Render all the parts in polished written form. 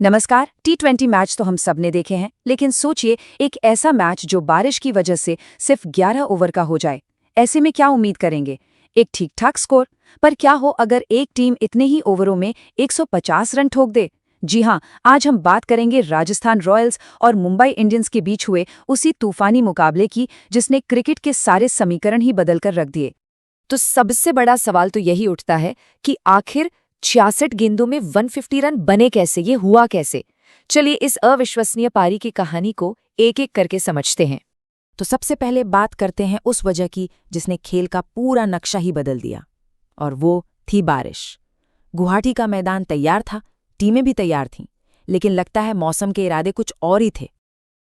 नमस्कार। T20 match तो हम सब ने देखे हैं, लेकिन सोचिए एक ऐसा मैच जो बारिश की वजह से सिर्फ 11 ओवर का हो जाए। ऐसे में क्या उम्मीद करेंगे? एक ठीक ठाक स्कोर। पर क्या हो अगर एक टीम इतने ही ओवरों में 150 रन ठोक दे? जी हाँ, आज हम बात करेंगे राजस्थान रॉयल्स और मुंबई इंडियंस के बीच हुए उसी तूफानी मुकाबले की जिसने क्रिकेट के सारे समीकरण ही बदलकर रख दिए। तो सबसे बड़ा सवाल तो यही उठता है कि आखिर 66 गेंदों में 150 रन बने कैसे, ये हुआ कैसे? चलिए इस अविश्वसनीय पारी की कहानी को एक एक करके समझते हैं। तो सबसे पहले बात करते हैं उस वजह की जिसने खेल का पूरा नक्शा ही बदल दिया, और वो थी बारिश। गुवाहाटी का मैदान तैयार था, टीमें भी तैयार थीं, लेकिन लगता है मौसम के इरादे कुछ और ही थे।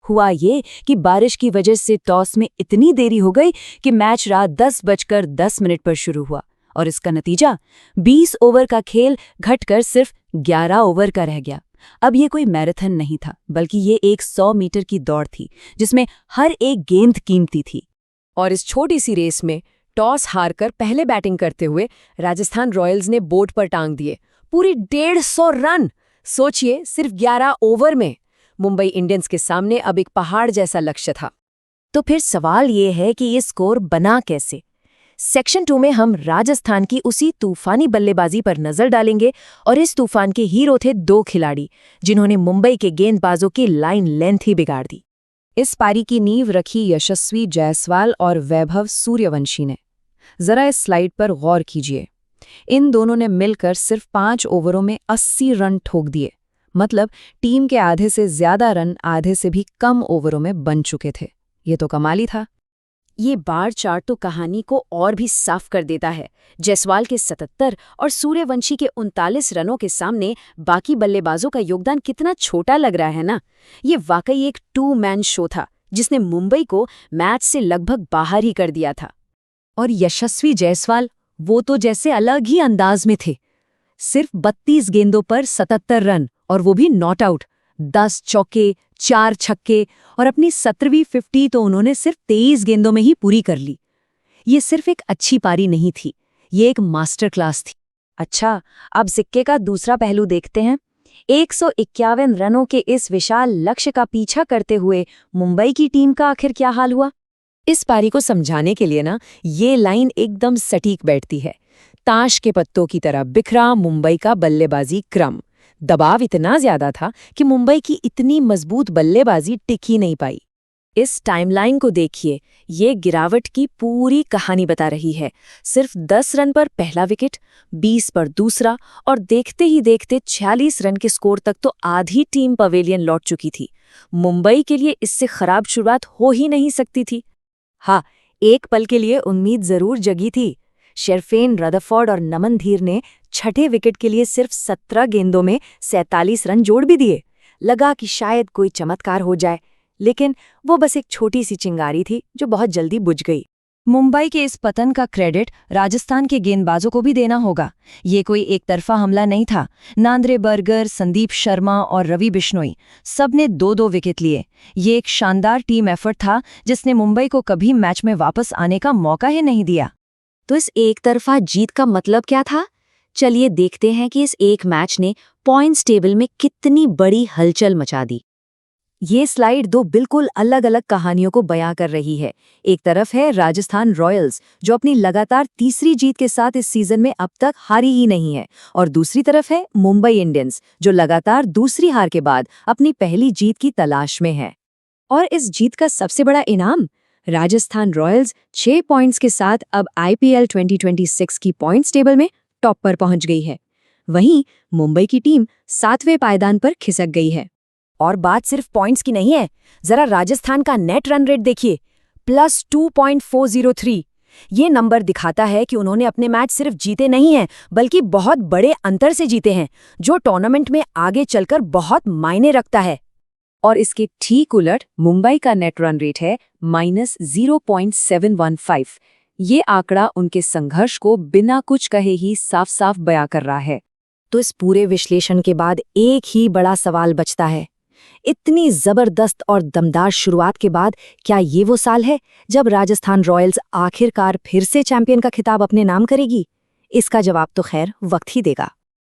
हुआ ये कि बारिश की वजह से टॉस में इतनी देरी हो गई कि मैच रात 10:10 पर शुरू हुआ, और इसका नतीजा 20 ओवर का खेल घटकर सिर्फ 11 ओवर का रह गया। अब ये कोई मैराथन नहीं था, बल्कि ये एक 100 मीटर की दौड़ थी जिसमें हर एक गेंद कीमती थी। और इस छोटी सी रेस में टॉस हारकर पहले बैटिंग करते हुए राजस्थान रॉयल्स ने बोर्ड पर टांग दिए पूरी 150 रन। सोचिए, सिर्फ 11 ओवर में। मुंबई इंडियंस के सामने अब एक पहाड़ जैसा लक्ष्य था। तो फिर सवाल ये है कि ये स्कोर बना कैसे? सेक्शन 2 में हम राजस्थान की उसी तूफानी बल्लेबाजी पर नजर डालेंगे, और इस तूफान के हीरो थे दो खिलाड़ी जिन्होंने मुंबई के गेंदबाजों की लाइन लेंथ ही बिगाड़ दी। इस पारी की नींव रखी यशस्वी जायसवाल और वैभव सूर्यवंशी ने। जरा इस स्लाइड पर गौर कीजिए। इन दोनों ने मिलकर सिर्फ 5 ओवरों में 80 रन ठोक दिए। मतलब टीम के आधे से ज्यादा रन आधे से भी कम ओवरों में बन चुके थे। ये तो कमाल ही था। ये बार चार्ट तो कहानी को और भी साफ कर देता है। जायसवाल के 77 और सूर्यवंशी के 39 रनों के सामने बाकी बल्लेबाजों का योगदान कितना छोटा लग रहा है ना। ये वाकई एक 2 मैन शो था जिसने मुंबई को मैच से लगभग बाहर ही कर दिया था। और यशस्वी जायसवाल, वो तो जैसे अलग ही अंदाज में थे। सिर्फ 32 गेंदों पर 77 रन, और वो भी नॉट आउट। 10 चौके, 4 छक्के, और अपनी 17वीं 50 तो उन्होंने सिर्फ 23 गेंदों में ही पूरी कर ली। ये सिर्फ एक अच्छी पारी नहीं थी, ये एक मास्टर क्लास थी। अच्छा, अब सिक्के का दूसरा पहलू देखते हैं। 151 रनों के इस विशाल लक्ष्य का पीछा करते हुए मुंबई की टीम का आखिर क्या हाल हुआ? इस पारी को समझाने के लिए ना, ये लाइन एकदम सटीक बैठती है। ताश के पत्तों की तरह बिखरा मुंबई का बल्लेबाजी क्रम। दबाव इतना ज्यादा था कि मुंबई की इतनी मजबूत बल्लेबाजी टिक ही नहीं पाई। इस टाइमलाइन को देखिए, ये गिरावट की पूरी कहानी बता रही है। सिर्फ 10 रन पर पहला विकेट, 20 पर दूसरा, और देखते ही देखते 46 रन के स्कोर तक तो आधी टीम पवेलियन लौट चुकी थी। मुंबई के लिए इससे खराब शुरुआत हो ही नहीं सकती थी। हाँ, एक पल के लिए उम्मीद जरूर जगी थी। शेरफेन रदरफोर्ड और नमन धीर ने छठे विकेट के लिए सिर्फ 17 गेंदों में 47 रन जोड़ भी दिए। लगा कि शायद कोई चमत्कार हो जाए, लेकिन वो बस एक छोटी सी चिंगारी थी जो बहुत जल्दी बुझ गई। मुंबई के इस पतन का क्रेडिट राजस्थान के गेंदबाजों को भी देना होगा। ये कोई एक तरफा हमला नहीं था। नांद्रे बर्गर, संदीप शर्मा और रवि बिश्नोई सब ने 2-2 विकेट लिए। ये एक शानदार टीम एफर्ट था जिसने मुंबई को कभी मैच में वापस आने का मौका ही नहीं दिया। तो इस एक तरफा जीत का मतलब क्या था? चलिए देखते हैं कि इस एक मैच ने पॉइंट्स टेबल में कितनी बड़ी हलचल मचा दी। ये स्लाइड 2 बिल्कुल अलग अलग कहानियों को बयां कर रही है। एक तरफ है राजस्थान रॉयल्स जो अपनी लगातार तीसरी जीत के साथ इस सीजन में अब तक हारी ही नहीं है, और दूसरी तरफ है मुंबई इंडियंस जो लगातार दूसरी हार के बाद अपनी पहली जीत की तलाश में है। और इस जीत का सबसे बड़ा इनाम, राजस्थान रॉयल्स 6 पॉइंट्स के साथ अब IPL 2026 की पॉइंट्स टेबल में टॉप पर पहुंच गई है। वहीं मुंबई की टीम 7वें पायदान पर खिसक गई है। और बात सिर्फ पॉइंट्स की नहीं है, जरा राजस्थान का नेट रन रेट देखिए, +2.403। ये नंबर दिखाता है कि उन्होंने अपने मैच सिर्फ जीते नहीं हैं, बल्कि बहुत बड़े अंतर से जीते हैं, जो टूर्नामेंट में आगे चलकर बहुत मायने रखता है। और इसके ठीक उलट मुंबई का नेट रन रेट है -0.715। ये आंकड़ा उनके संघर्ष को बिना कुछ कहे ही साफ साफ बयां कर रहा है। तो इस पूरे विश्लेषण के बाद एक ही बड़ा सवाल बचता है, इतनी जबरदस्त और दमदार शुरुआत के बाद क्या ये वो साल है जब राजस्थान रॉयल्स आखिरकार फिर से चैंपियन का खिताब अपने नाम करेगी? इसका जवाब तो खैर वक्त ही देगा।